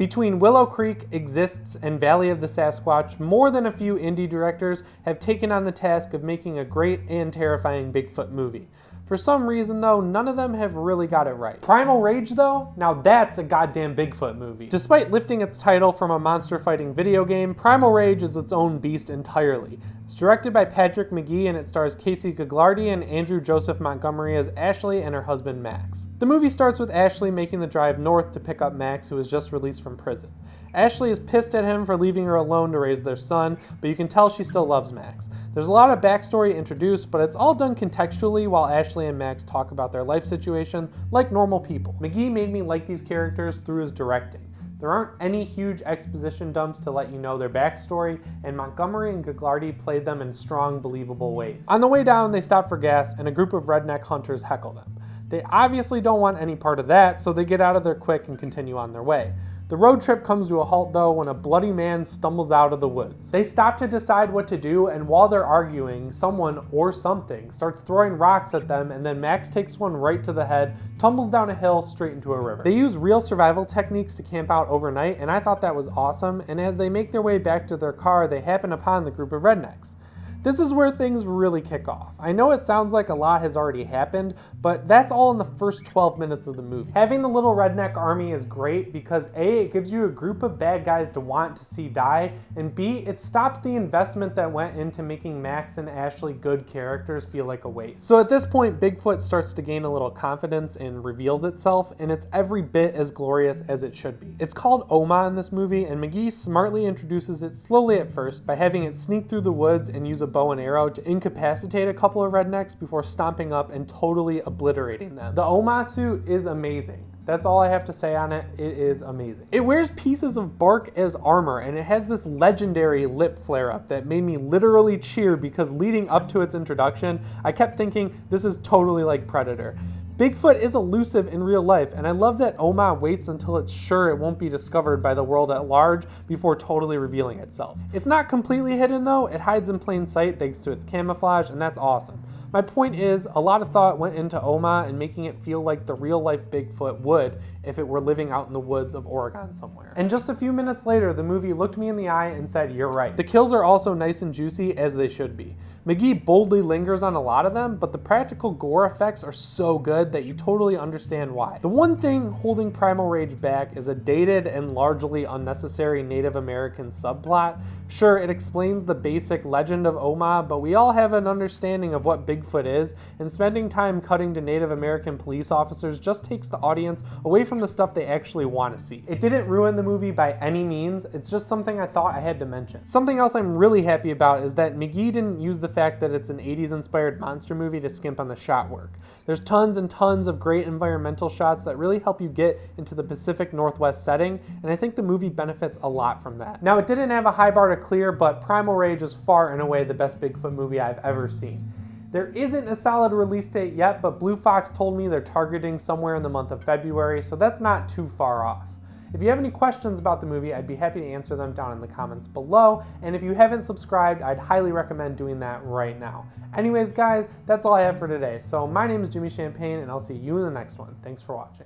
Between Willow Creek, Exists, and Valley of the Sasquatch, more than a few indie directors have taken on the task of making a great and terrifying Bigfoot movie. For some reason though, none of them have really got it right. Primal Rage though, now that's a goddamn Bigfoot movie. Despite lifting its title from a monster fighting video game, Primal Rage is its own beast entirely. It's directed by Patrick McGee and it stars Casey Gaglardi and Andrew Joseph Montgomery as Ashley and her husband Max. The movie starts with Ashley making the drive north to pick up Max, who was just released from prison. Ashley is pissed at him for leaving her alone to raise their son, but you can tell she still loves Max. There's a lot of backstory introduced, but it's all done contextually while Ashley and Max talk about their life situation like normal people. McGee made me like these characters through his directing. There aren't any huge exposition dumps to let you know their backstory, and Montgomery and Gaglardi played them in strong, believable ways. On the way down, they stop for gas, and a group of redneck hunters heckle them. They obviously don't want any part of that, so they get out of there quick and continue on their way. The road trip comes to a halt though when a bloody man stumbles out of the woods. They stop to decide what to do, and while they're arguing, someone or something starts throwing rocks at them, and then Max takes one right to the head, tumbles down a hill straight into a river. They use real survival techniques to camp out overnight, and I thought that was awesome, and as they make their way back to their car, they happen upon the group of rednecks. This is where things really kick off. I know it sounds like a lot has already happened, but that's all in the first 12 minutes of the movie. Having the little redneck army is great because A, it gives you a group of bad guys to want to see die, and B, it stops the investment that went into making Max and Ashley good characters feel like a waste. So at this point, Bigfoot starts to gain a little confidence and reveals itself, and it's every bit as glorious as it should be. It's called Oma in this movie, and McGee smartly introduces it slowly at first by having it sneak through the woods and use a bow and arrow to incapacitate a couple of rednecks before stomping up and totally obliterating them. The Oma suit is amazing. That's all I have to say on it. It is amazing. It wears pieces of bark as armor, and it has this legendary lip flare-up that made me literally cheer because leading up to its introduction, I kept thinking this is totally like Predator. Bigfoot is elusive in real life, and I love that Oma waits until it's sure it won't be discovered by the world at large before totally revealing itself. It's not completely hidden though, it hides in plain sight thanks to its camouflage, and that's awesome. My point is, a lot of thought went into Oma and making it feel like the real life Bigfoot would if it were living out in the woods of Oregon somewhere. And just a few minutes later, the movie looked me in the eye and said, "You're right." The kills are also nice and juicy, as they should be. McGee boldly lingers on a lot of them, but the practical gore effects are so good that you totally understand why. The one thing holding Primal Rage back is a dated and largely unnecessary Native American subplot. Sure, it explains the basic legend of Oma, but we all have an understanding of what Bigfoot is, and spending time cutting to Native American police officers just takes the audience away from the stuff they actually want to see. It didn't ruin the movie by any means, it's just something I thought I had to mention. Something else I'm really happy about is that McGee didn't use the fact that it's an 80s inspired monster movie to skimp on the shot work. There's tons and tons of great environmental shots that really help you get into the Pacific Northwest setting, and I think the movie benefits a lot from that. Now, it didn't have a high bar to clear, but Primal Rage is far and away the best Bigfoot movie I've ever seen. There isn't a solid release date yet, but Blue Fox told me they're targeting somewhere in the month of February, so that's not too far off. If you have any questions about the movie, I'd be happy to answer them down in the comments below, and if you haven't subscribed, I'd highly recommend doing that right now. Anyways guys, that's all I have for today. So my name is Jimmy Champagne, and I'll see you in the next one. Thanks for watching.